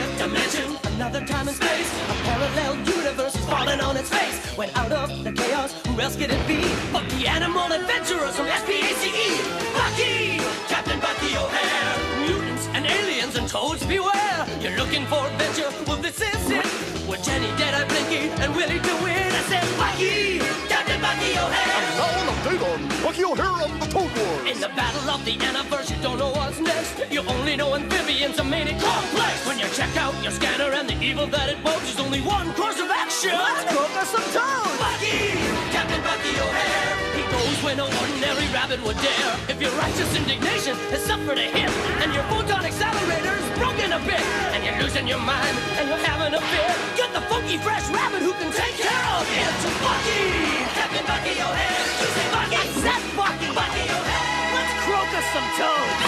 fourth dimension, another time and space. A parallel universe is falling on its face. When out of the chaos, who else could it be? But the animal adventurers from SPACE. Bucky! Captain Bucky O'Hare. Mutants and aliens and toads beware. You're looking for adventure? Well, this is it. With Jenny, Deadeye, Blinky, and Willy DeWitt. I said, Bucky! Captain Bucky O'Hare! And now an update on Bucky O'Hare and the Toad Wars. In the battle of the universe, you don't know what's next. You only know amphibians are made it complex. When you check out your scanner and the evil that it pokes, there's only one course of action. Let's cook us some toads! Bucky! Captain Bucky O'Hare! He goes where no ordinary rabbit would dare. If your righteous indignation has suffered a hit, and your photon accelerator is broken a bit, and you're losing your mind, and you're having a fit, get the funky fresh rabbit who can take care of it. Bucky! Captain Bucky O'Hare! You say Bucky! I said Bucky! Bucky O'Hare! Let's croak us some toads!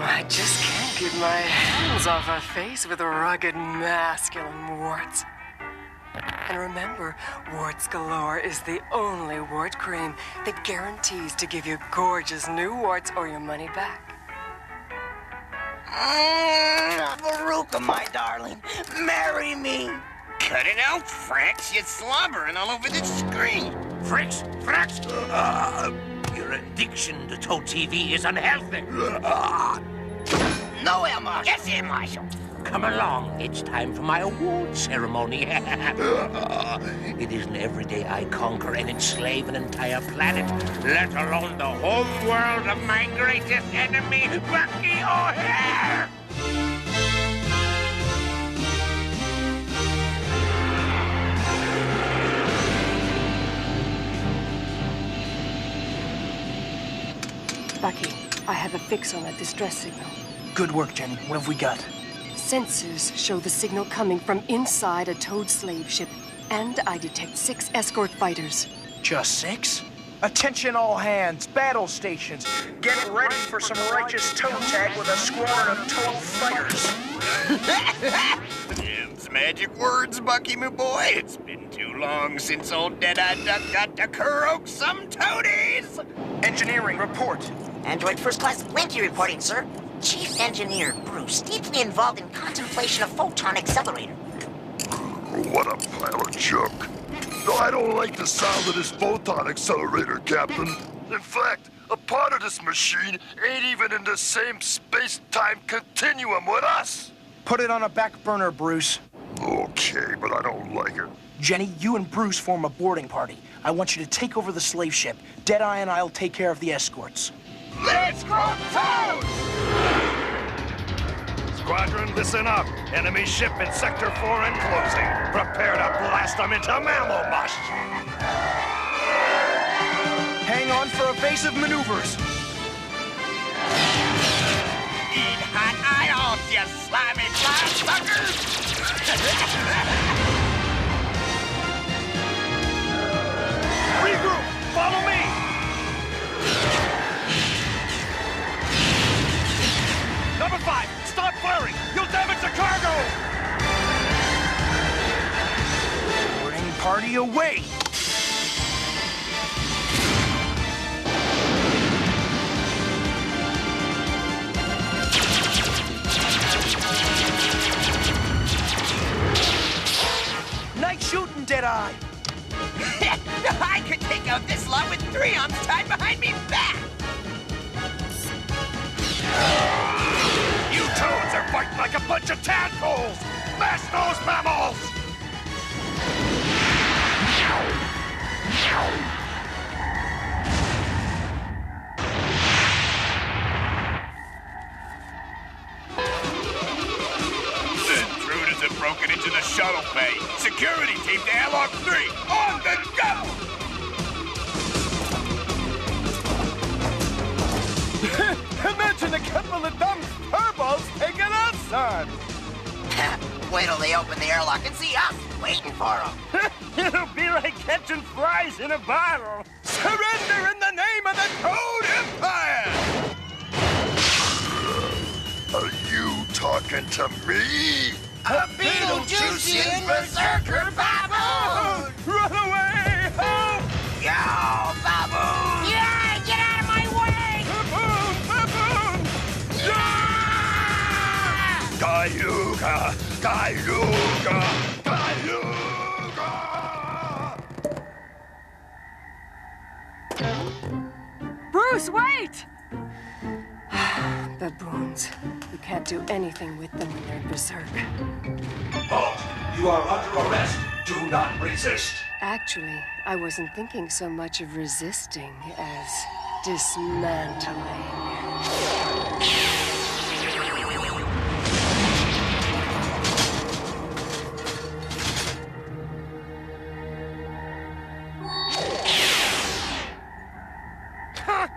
I just can't keep my hands off a face with rugged, masculine warts. And remember, Warts Galore is the only wart cream that guarantees to give you gorgeous new warts or your money back. Veruca, my darling, marry me. Cut it out, Frex. You're slobbering all over the screen. Frex! Your addiction to Toad TV is unhealthy. No, Air Marshal. Yes, Air Marshal. Come along, it's time for my award ceremony. It isn't every day I conquer and enslave an entire planet, let alone the home world of my greatest enemy, Bucky O'Hare! Bucky, I have a fix on that distress signal. Good work, Jenny. What have we got? Sensors show the signal coming from inside a Toad slave ship, and I detect 6 escort fighters. Just 6? Attention all hands, battle stations. Get ready for some righteous Toad tag with a squadron of Toad fighters. Them's magic words, Bucky, my boy. It's been too long since old Deadeye Duck got to croak some toadies. Engineering, report. Android First Class Blinky reporting, sir. Chief Engineer Bruce, deeply involved in contemplation of photon accelerator. What a pile of junk. No, I don't like the sound of this photon accelerator, Captain. In fact, a part of this machine ain't even in the same space-time continuum with us. Put it on a back burner, Bruce. Okay, but I don't like it. Jenny, you and Bruce form a boarding party. I want you to take over the slave ship. Deadeye and I'll take care of the escorts. Let's go, Toad! Squadron, listen up. Enemy ship in Sector 4 enclosing. Prepare to blast them into mammal mush. Hang on for evasive maneuvers. Eat hot eyeballs, you slimy fly suckers! Regroup! Follow me! Number 5, stop firing! You'll damage the cargo! Boarding party away! Nice shooting, Deadeye! I could take out this lot with 3 arms tied behind me back! You toads are fighting like a bunch of tadpoles! Mash those mammals! Intruders have broken into the shuttle bay. Security team to airlock 3, on the go! Imagine a couple of dumb turbo's taking us on! Wait till they open the airlock and see us waiting for them. It'll be like catching flies in a bottle. Surrender in the name of the Toad Empire! Are you talking to me? A Beetlejuice Berserker baboon! Run away! Help! Yo, baboon! Yeah, get out of my way! Baboon! Baboon! Cayuga! Cayuga! Cayuga! Bruce, wait! Baboons. You can't do anything with them when they're berserk. Halt! You are under arrest. Do not resist. Actually, I wasn't thinking so much of resisting as dismantling.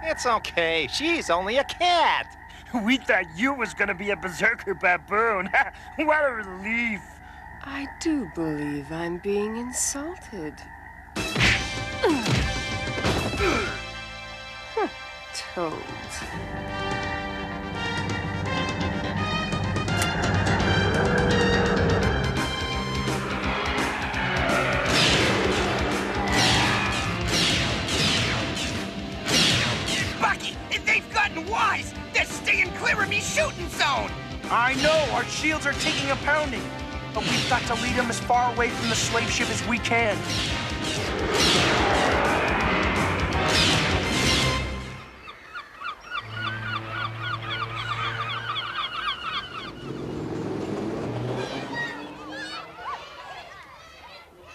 It's okay. She's only a cat. We thought you was gonna be a berserker baboon. What a relief. I do believe I'm being insulted. Toad. Bucky, they've gotten wise! They're staying clear of me shooting zone! I know, our shields are taking a pounding. But we've got to lead them as far away from the slave ship as we can.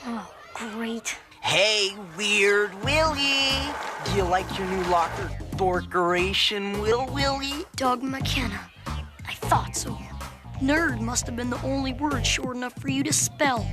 Oh, great. Hey, Weird Willy! Do you like your new locker decoration, Willy? Doug McKenna. I thought so. Nerd must have been the only word short enough for you to spell.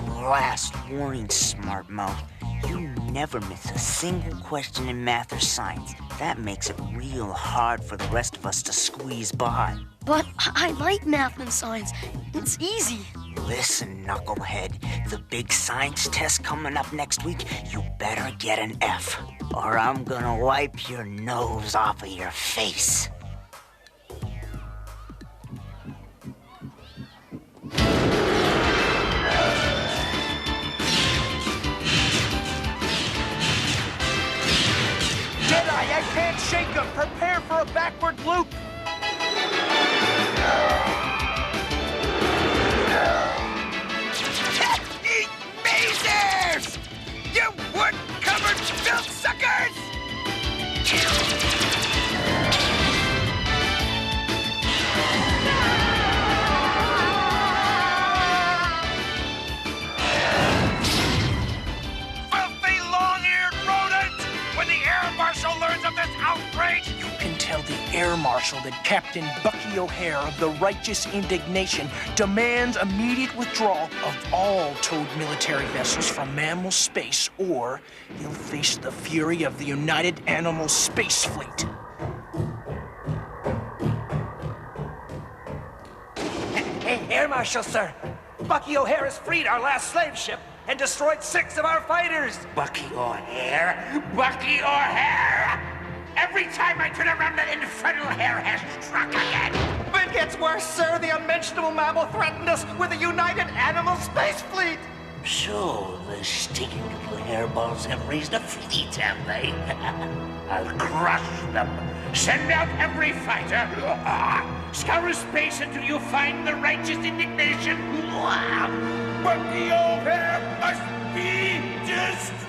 Last warning, smart mouth. You never miss a single question in math or science. That makes it real hard for the rest of us to squeeze by. But I like math and science. It's easy. Listen, knucklehead. The big science test coming up next week, you better get an F, or I'm gonna wipe your nose off of your face. Deadeye, I can't shake them. Prepare for a backward loop. Eat mazers! You wood-covered filth suckers! Filthy long-eared rodent! When the air marshal learns of this outrage, You can tell the air marshal that Captain Bucky O'Hare of the Righteous Indignation demands immediate withdrawal of all towed military vessels from mammal space, or he'll face the fury of the United Animal Space Fleet. Air Marshal, sir. Bucky O'Hare has freed our last slave ship and destroyed 6 of our fighters. Bucky O'Hare? Bucky O'Hare! Every time I turn around, that infernal hair has struck again. But it gets worse, sir. The unmentionable mammal threatened us with a United Animal Space Fleet. So, the stinking little hairballs have raised a fleet, have they? I'll crush them. Send out every fighter. Scour space until you find the Righteous Indignation. Bucky O'Hare must be destroyed!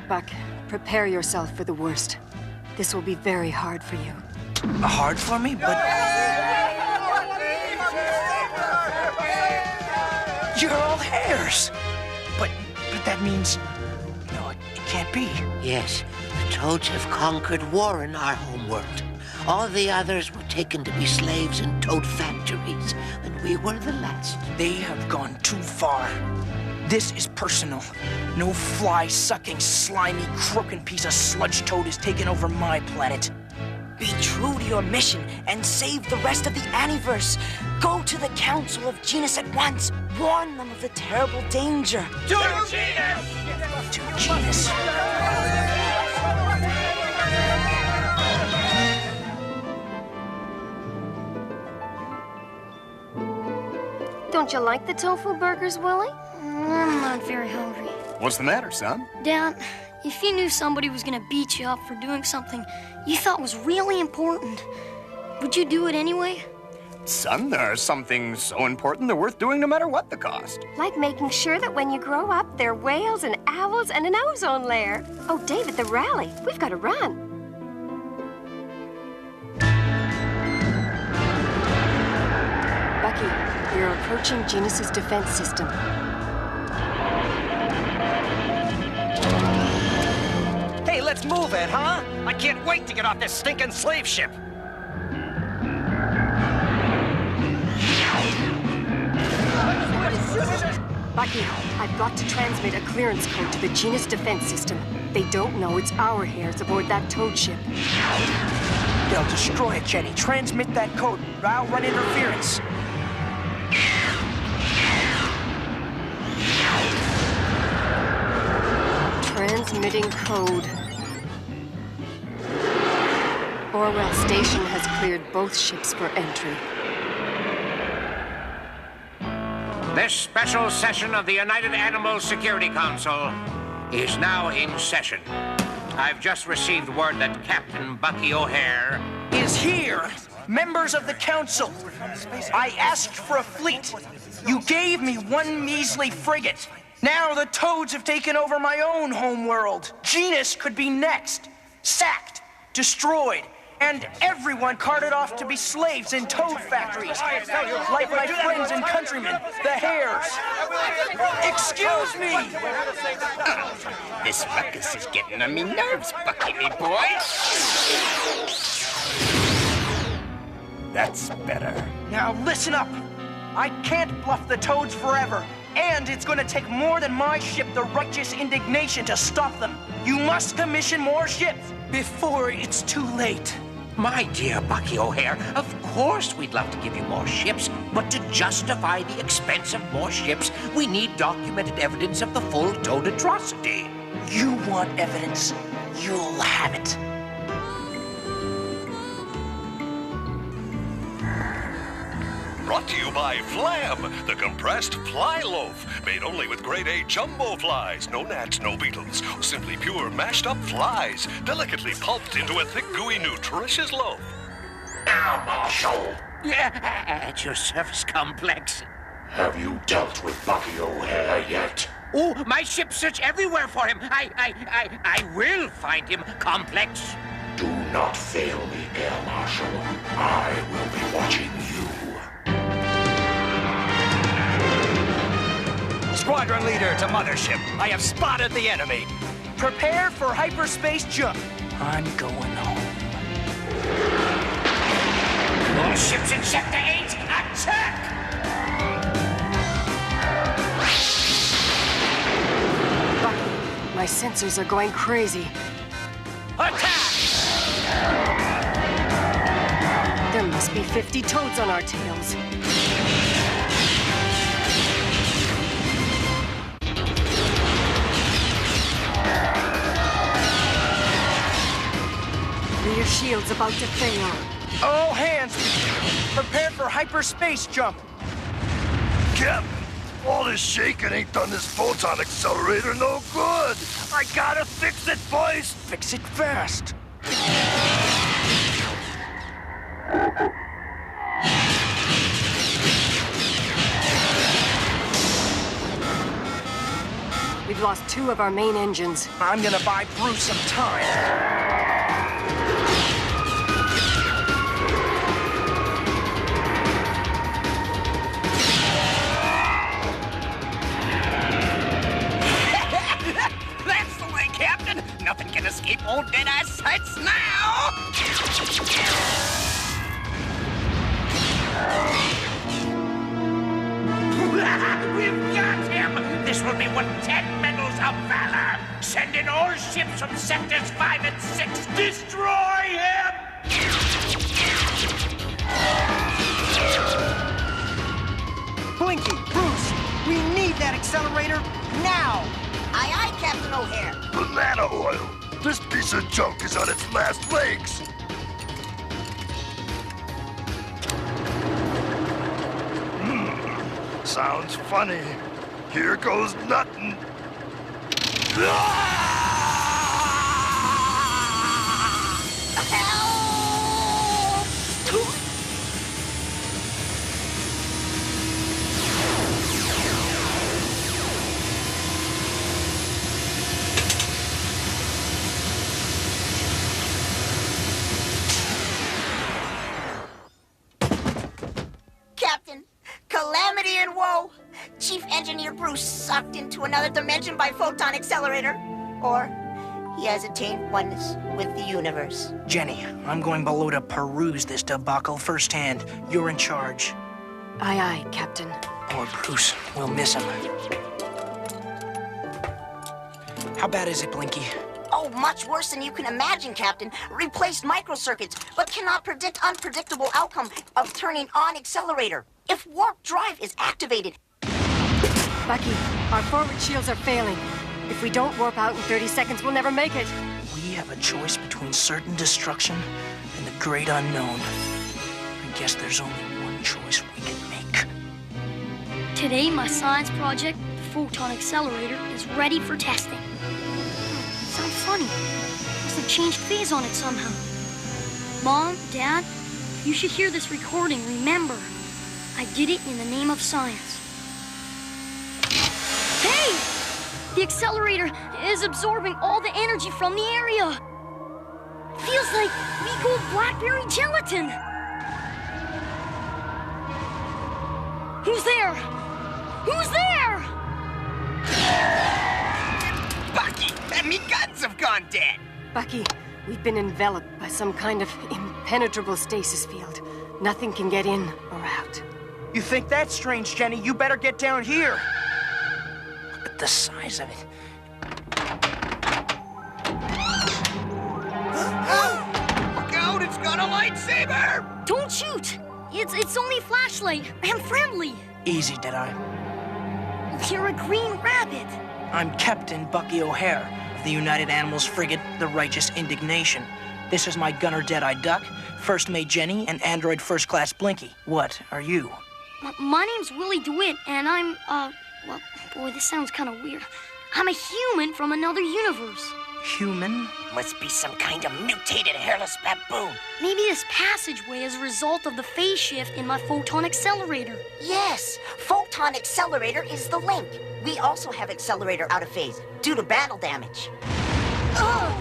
Buck, prepare yourself for the worst. This will be very hard for you. Hard for me, but... You're all hairs! But that means... No, it can't be. Yes, the Toads have conquered war in our homeworld. All the others were taken to be slaves in Toad factories, and we were the last. They have gone too far. This is personal. No fly-sucking, slimy, croaking piece of sludge toad has taken over my planet. Be true to your mission and save the rest of the Aniverse. Go to the Council of Genus at once. Warn them of the terrible danger. To Genus! To Genus. Don't you like the tofu burgers, Willy? I'm not very hungry. What's the matter, son? Dad, if you knew somebody was gonna beat you up for doing something you thought was really important, would you do it anyway? Son, there are some things so important they're worth doing no matter what the cost. Like making sure that when you grow up, there are whales and owls and an ozone layer. Oh, David, the rally. We've got to run. Bucky, we're approaching Genus's defense system. Hey, let's move it, huh? I can't wait to get off this stinking slave ship. Bucky, I've got to transmit a clearance code to the Genus defense system. They don't know it's our hairs aboard that toad ship. They'll destroy it, Jenny. Transmit that code. I'll run interference. Transmitting code. Orwell Station has cleared both ships for entry. This special session of the United Animal Security Council is now in session. I've just received word that Captain Bucky O'Hare is here. Members of the council, I asked for a fleet. You gave me one measly frigate. Now the toads have taken over my own homeworld. Genus could be next. Sacked, destroyed, and everyone carted off to be slaves in toad factories, like my friends and countrymen, the hares. Excuse me! This ruckus is getting on me nerves, Bucky, me boy. That's better. Now listen up. I can't bluff the toads forever, and it's gonna take more than my ship, the Righteous Indignation, to stop them. You must commission more ships before it's too late. My dear Bucky O'Hare, of course we'd love to give you more ships, but to justify the expense of more ships, we need documented evidence of the full toad atrocity. You want evidence? You'll have it. Brought to you by Flam, the compressed fly loaf, made only with grade A jumbo flies. No gnats, no beetles, simply pure mashed up flies, delicately pulped into a thick, gooey, nutritious loaf. Now, Marshal. Yeah, at your service, Complex. Have you dealt with Bucky O'Hare yet? Oh, my ships search everywhere for him. I will find him, Complex. Do not fail me, Air Marshal. I will be watching you. Squadron leader to mothership. I have spotted the enemy. Prepare for hyperspace jump. I'm going home. All ships in Sector 8, attack! Bucky, my sensors are going crazy. Attack! There must be 50 toads on our tails. Rear shield's about to fail. All hands, prepare for hyperspace jump. Captain, all this shaking ain't done this photon accelerator no good. I gotta fix it, boys. Fix it fast. We've lost 2 of our main engines. I'm gonna buy Bruce some time. That's the way, Captain. Nothing can escape old Deadeye's sights now. We've got him! This will be worth 10 medals of valor! Send in all ships from sectors 5 and 6! Destroy him! Blinky, Bruce, we need that accelerator now! Aye, aye, Captain O'Hare. Banana oil. This piece of junk is on its last legs. Sounds funny. Here goes nothing. Captain, calamity and woe. Chief Engineer Bruce sucked into another dimension by photon accelerator. Or he has attained oneness with the universe. Jenny, I'm going below to peruse this debacle firsthand. You're in charge. Aye, aye, Captain. Poor Bruce. We'll miss him. How bad is it, Blinky? Oh, much worse than you can imagine, Captain. Replaced microcircuits, but cannot predict unpredictable outcome of turning on accelerator. If warp drive is activated... Bucky, our forward shields are failing. If we don't warp out in 30 seconds, we'll never make it. We have a choice between certain destruction and the great unknown. I guess there's only one choice we can make. Today, my science project, the photon accelerator, is ready for testing. Sounds funny. Must have changed phase on it somehow. Mom, Dad, you should hear this recording. Remember, I did it in the name of science. Hey! The accelerator is absorbing all the energy from the area. Feels like weak old blackberry gelatin. Who's there? Who's there? Bucky, me guns have gone dead. Bucky, we've been enveloped by some kind of impenetrable stasis field. Nothing can get in or out. You think that's strange, Jenny? You better get down here. Look at the size of it. Look out, it's got a lightsaber! Don't shoot! It's only a flashlight. I'm friendly. Easy, Deadeye. You're a green rabbit. I'm Captain Bucky O'Hare of the United Animals frigate, the Righteous Indignation. This is my gunner Deadeye Duck, First Mate Jenny, and Android First Class Blinky. What are you? My name's Willy DeWitt, and I'm, well, boy, this sounds kind of weird. I'm a human from another universe. Human? Must be some kind of mutated hairless baboon. Maybe this passageway is a result of the phase shift in my photon accelerator. Yes, photon accelerator is the link. We also have accelerator out of phase due to battle damage. Oh!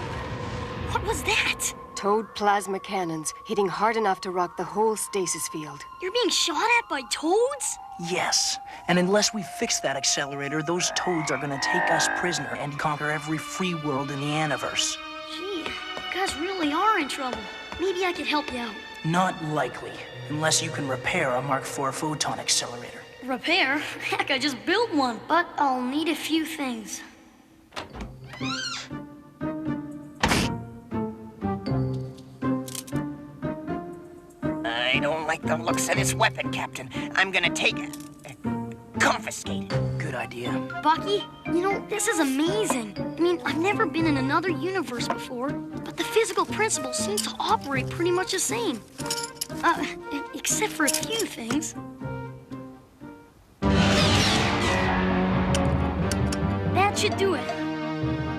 What was that? Toad plasma cannons hitting hard enough to rock the whole stasis field. You're being shot at by toads? Yes. And unless we fix that accelerator, those toads are gonna take us prisoner and conquer every free world in the Aniverse. Gee, you guys really are in trouble. Maybe I could help you out. Not likely, unless you can repair a Mark IV photon accelerator. Repair? Heck, I just built one. But I'll need a few things. I don't like the looks of this weapon, Captain. I'm gonna take it. Confiscate it. Good idea. Bucky, you know, this is amazing. I mean, I've never been in another universe before, but the physical principles seem to operate pretty much the same. Except for a few things. That should do it.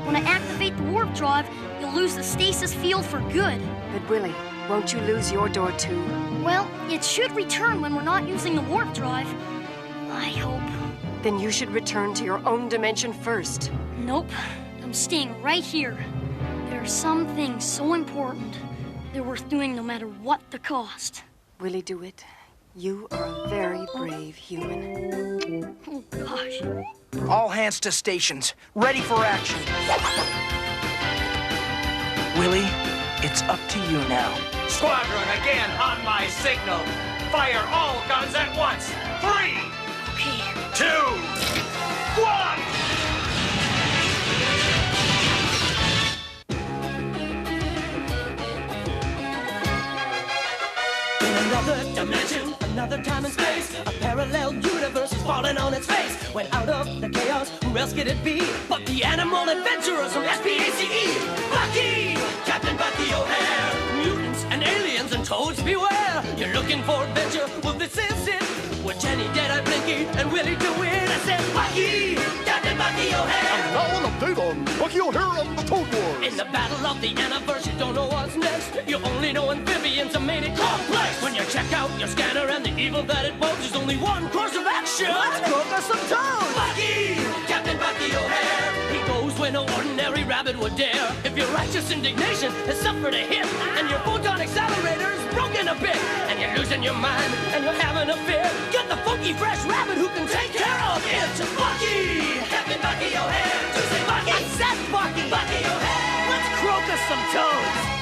When I activate the warp drive, you'll lose the stasis field for good. But Willy, won't you lose your door too? Well, it should return when we're not using the warp drive. I hope. Then you should return to your own dimension first. Nope. I'm staying right here. There are some things so important, they're worth doing no matter what the cost. Willy DeWitt, you are a very brave human. Oh, gosh. All hands to stations. Ready for action. Willy, it's up to you now. Squadron, again on my signal. Fire all guns at once. 3, 2, 1. Another dimension, another time and space. A parallel universe is falling on its face. When out of the chaos, who else could it be but the animal adventurers from SPACE? Bucky! Captain Bucky O'Hare. Mutants and aliens and toads beware. You're looking for adventure? Well, this is it. With Jenny, Deadeye, Blinky, and Willy DeWitt. I said, Bucky, Captain Bucky O'Hare. And now an update on Bucky O'Hare and the Toad Wars. In the battle of the Anniverse, you don't know what's next. You only know amphibians are made it complex. When you check out your scanner and the evil that it bodes, there's only one course of action. Let's cook us some toads. Bucky, Captain Bucky O'Hare. He goes where no ordinary rabbit would dare. If your righteous indignation has suffered a hit, and your photon accelerator is broken a bit, and you're losing your mind and you're having a fit, get the funky fresh rabbit who can take care of it. Bucky, Captain Bucky O'Hare. To say Bucky, I said Bucky. Bucky O'Hare. Let's croak us some toads.